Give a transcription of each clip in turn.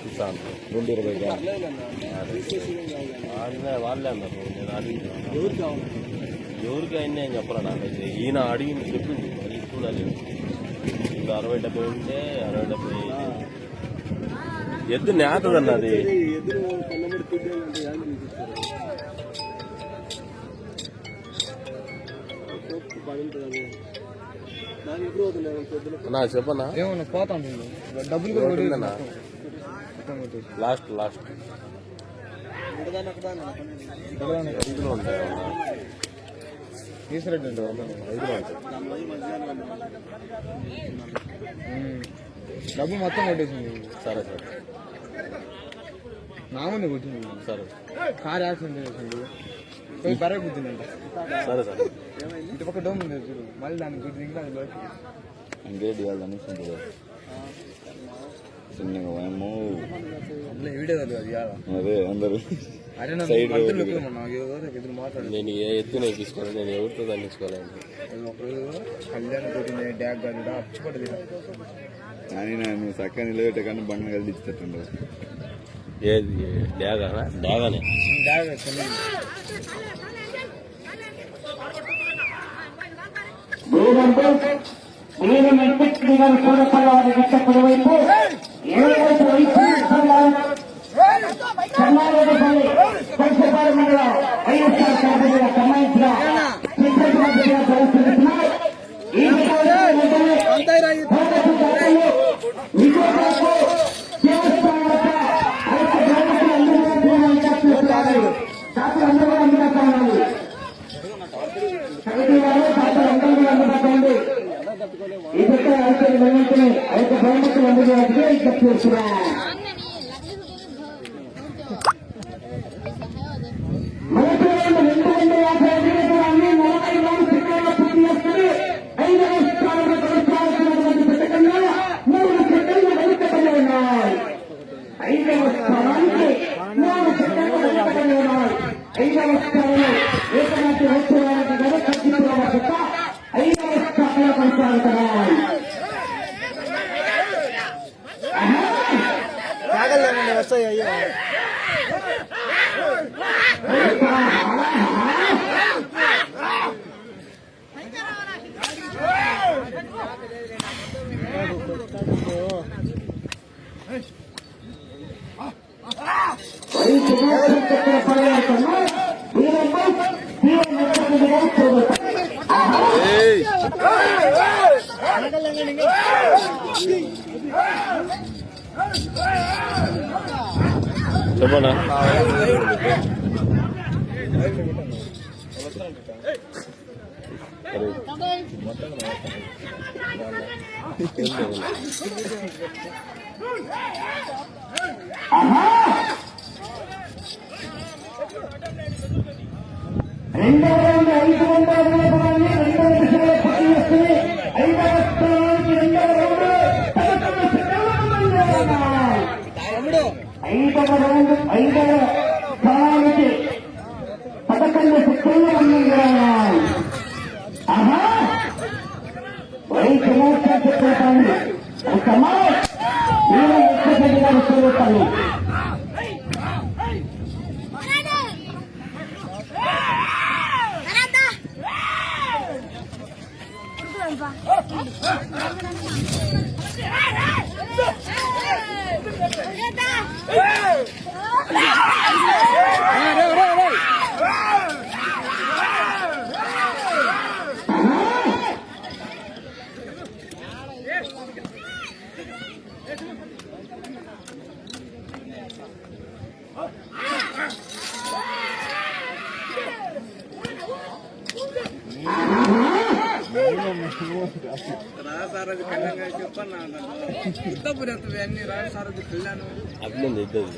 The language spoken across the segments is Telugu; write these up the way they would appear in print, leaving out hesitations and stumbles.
ఇస్తాను 220 వాళ్ళే అన్నారు. నేను అడిగి ఎవరికి అయినా అని చెప్పరా నాకైతే. ఈయన అడిగింది చెప్పింది మరి చూడాలి. ఇంకా 60-70 ఉంటే 60-70 ఎద్దు నేతదన్న అది. నా చెప్పన్నా ఏమన్నా పోతాం డబ్బులు కూడా లాస్ట్ ఉంటాయి తీసుకురండి. డబ్బు మొత్తం కొట్టేసింది. సరే నామని కొట్టింది. సరే కార్ యాక్సిడెంట్ చేసింది. పోయి బర్రె కుట్టిందంట. సరే ఇటు పక్క డోమ్ ఉంది చూడు. మళ్ళీ దాన్ని గుర్తు ఇంకా ఇంకేటి వాళ్ళని చిన్నగా వీడియో అది అదే అందరూ మాట్లాడు. నేను ఏ ఎత్తు నేర్పించుకోవాలి. నేను ఎవరితో దండించుకోవాలండి. కళ్యాణ కొట్టింది డ్యాగ్ గారు అచ్చిపడ్డది. కానీ నువ్వు చక్కగా నిలబెట్టే కానీ బండి కలిదిచ్చేటట్టుండవు. ఏది డ్యాగానే డ్యాగ్ వస్తాయి. అయ్యో చెప్పనా రాసారది కళ్యాణ్ చెప్పన్నా ఇద్దరు అన్ని రాసారది కళ్యాణ్ అట్లుంది ఇద్దరు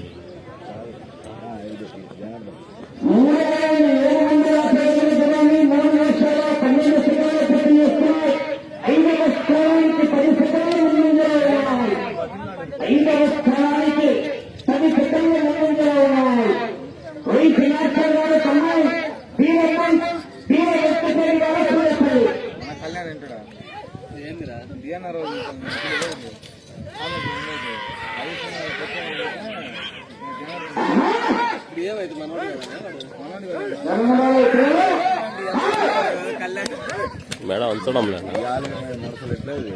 ఏందిరా డిఎన్ఆర్ ఏమైతే మేడం ఉంచడం లేదు నడసలు ఎట్లేదు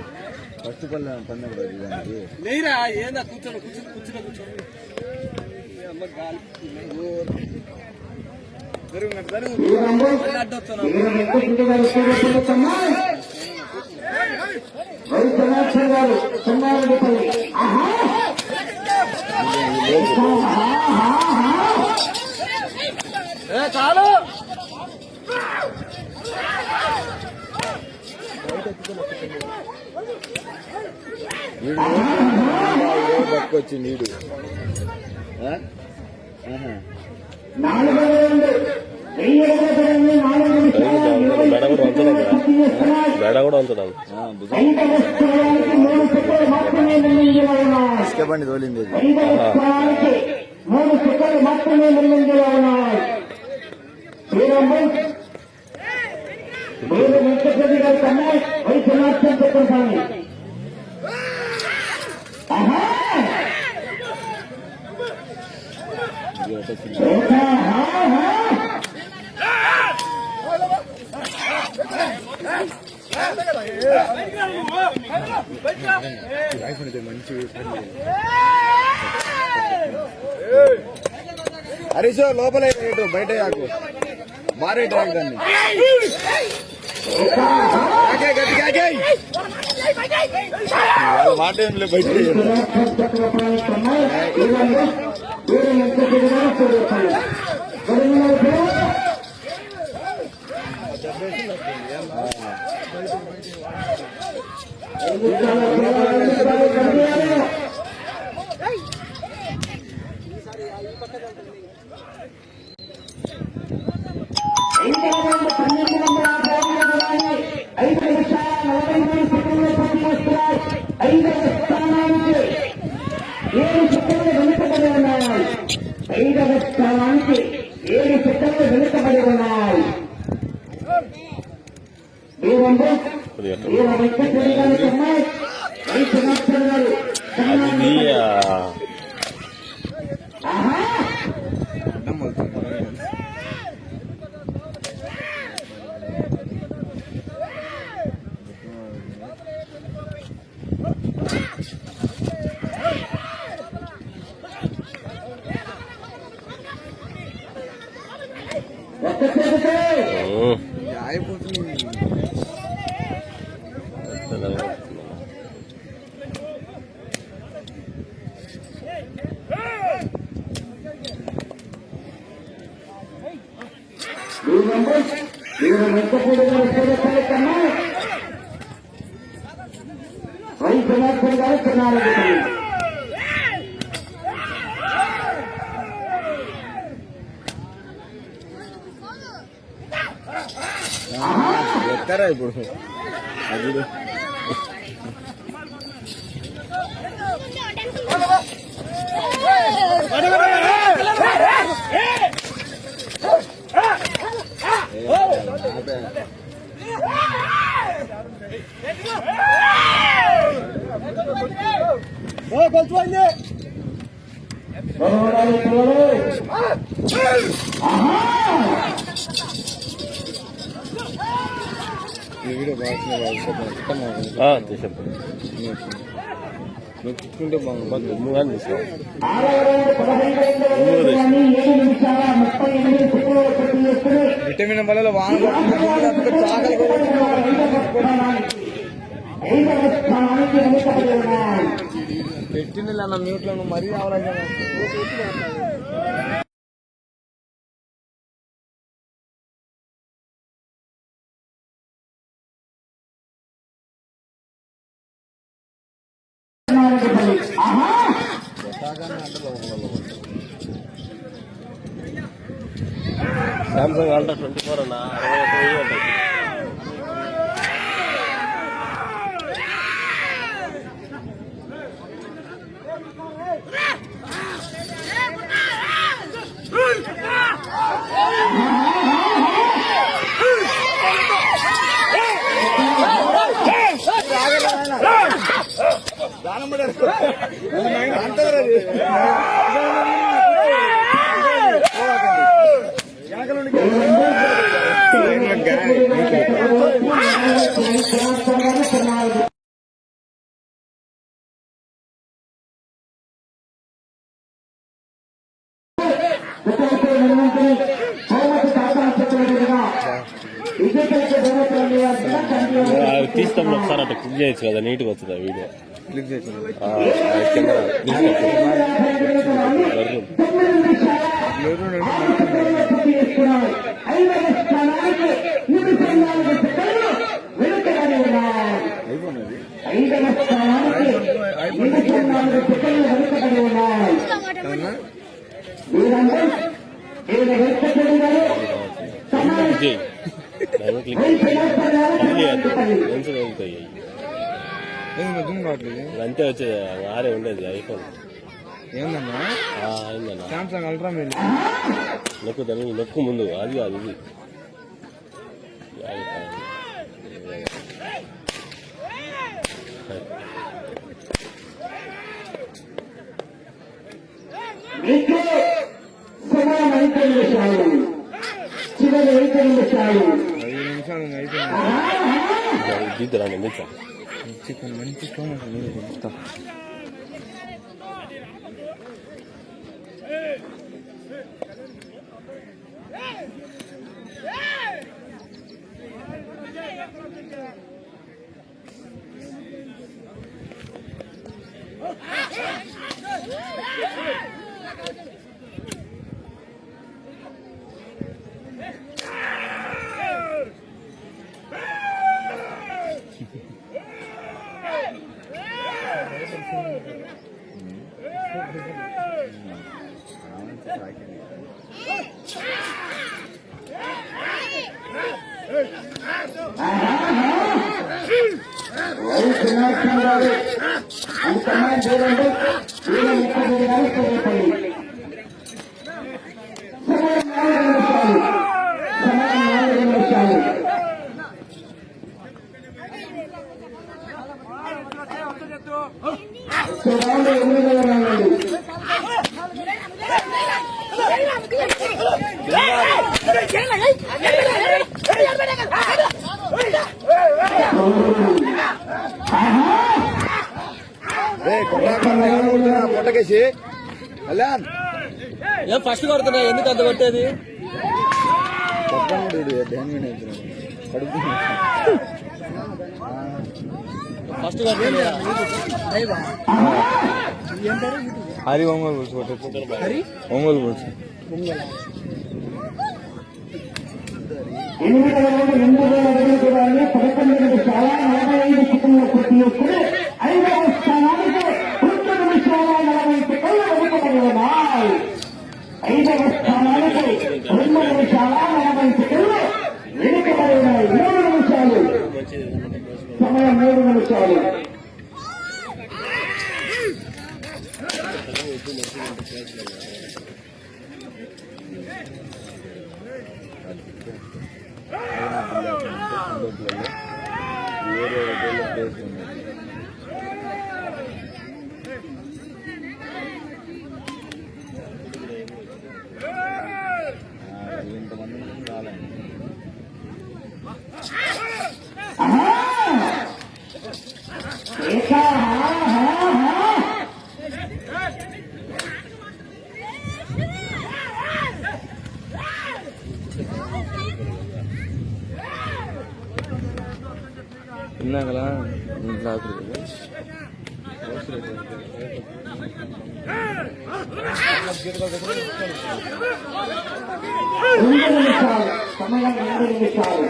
ఫస్ట్ పల్లె పందెం దానికి లేరా ఏందా కూర్చోను కూర్చోను అమ్మ గాలి చాలు పట్టుకొచ్చి నీడు మేడ కూడా ఉంచడం మేడ కూడా ఉంచడం ఇసుక బండి తోలింది మంచి హరీష్ లోపల బయట యాకు మారేట దాన్ని మాట ఏం లేదు బయట ఐదవ స్థానానికి 7 సెకండ్లు వెనుకబడి ఉన్నాయి. ఎక్కరా ఇప్పుడు అది వీడియో నొక్కుంటే బాగుంది విటమిన్ వల్ల పెట్టిన మ్యూట్లో మరీ రావాలి. సామ్సంగ్ అల్ట్రా 24 అన్న 61,000 ఉంటుంది. దానం పడారు అంటారు అది. తీస్తాం ఒకసారి అట్లా క్లిక్ చేయొచ్చు కదా, నీట్గా వస్తుంది ఆ వీడియో. క్లిక్ చేసి కింద అయిపోయినది. విజయ్ క్లిక్ మంచిగా వెళ్తాయి. జూమ్ కావట్లేదు. అంతే వచ్చేది, ఆరే ఉండేది ఐఫోన్. ఏందన్నా అయిందన్న సామ్సంగ్ అల్ట్రా మీరు నొక్కు దాన్ని నొక్కు ముందు, అది కాదు ఇది. సమయం 5 నిమిషాలు, చివరి 5 నిమిషాలు. 5 నిమిషాలు అయిపోయింది. దిద్దురాండి నిమిషం. చికెన్ మంచి చెప్తా. పొట్టకేసి కళ్యాణ్ ఏం ఫస్ట్ కొడుతున్నా, ఎందుకు అంత కొట్టేది? ఫస్ట్ హరి ఒంగోలు కూర్చోండి. ఒంగోలు కూర్చో. 8 నిమిషాలు 45 సెకండ్ల పూర్తి చేసుకుని 5వ స్థానానికి 2 నిమిషాల 40 సెకండ్లు వెనుకబడి ఉన్నాయి. 5వ స్థానానికి 2 నిమిషాల 40 సెకండ్లు వెనుకబడి ఉన్నాయి. 3 నిమిషాలు సమయం, 3 నిమిషాలు. ఇంతమంది రాలండి. ఇందాకలా సమయం 2 నిమిషాలు.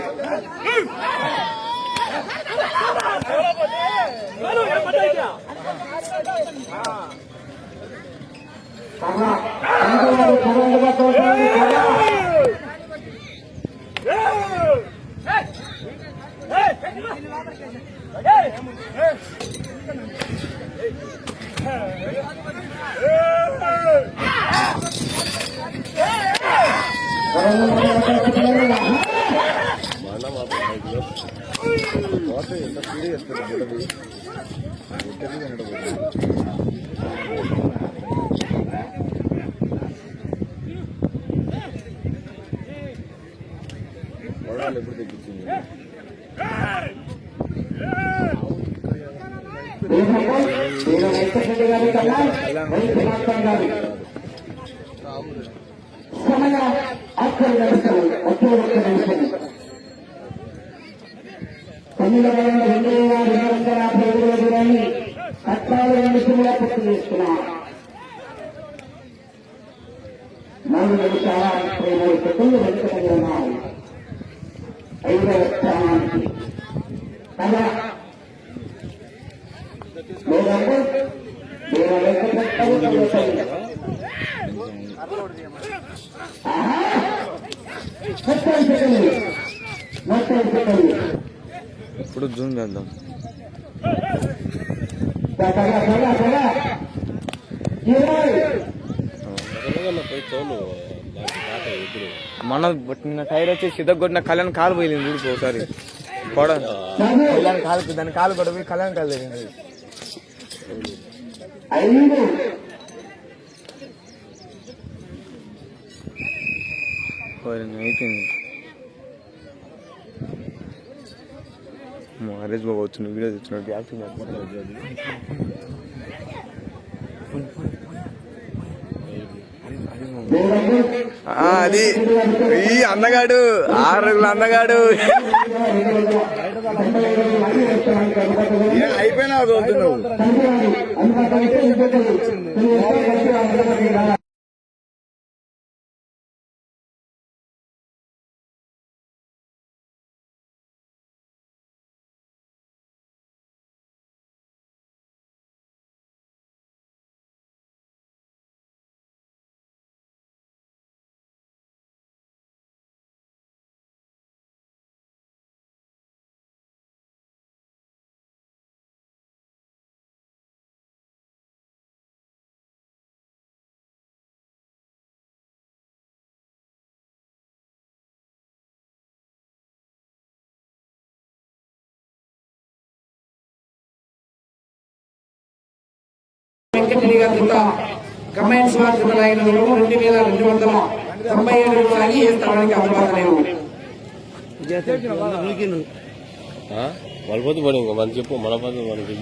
మా ఎంత స్పీడ్ చేస్తారు బుడ్డది వడాలు ఎప్పుడు తెప్పించింది మూడు నిమిషాల 33 సెకండ్లు వెనుకబడి ఉన్నాయి. 5వ స్థానానికి కదా ఇప్పుడు జూమ్ చేద్దాం పోయి తోలు ఎదురు మన నిన్న టైర్ వచ్చి సిద్ధగొట్టిన కళ్యాణ్ కాలు పోయింది ఊరికి ఒకసారి కళ్యాణ్ కాలు దాని కాలు కూడా పోయి కళ్యాణ్ కాలు తగ్గింది. అయిపోయింది హరీష్ బాబు వచ్చిన వీడియో తెచ్చినట్టు యాక్టింగ్ అది ఈ అందగాడు 6 రోజుల అందగాడు అయిపోయినా వదులుతున్నావు కంబైన్ స్వార్థ నాయకులు 2297 సాగి ఏ స్థానానికి అందుబాటులో లేవు. వాళ్ళ పోతే పడి ఇంకా మనం చెప్పు మన పద్ధతి మనకి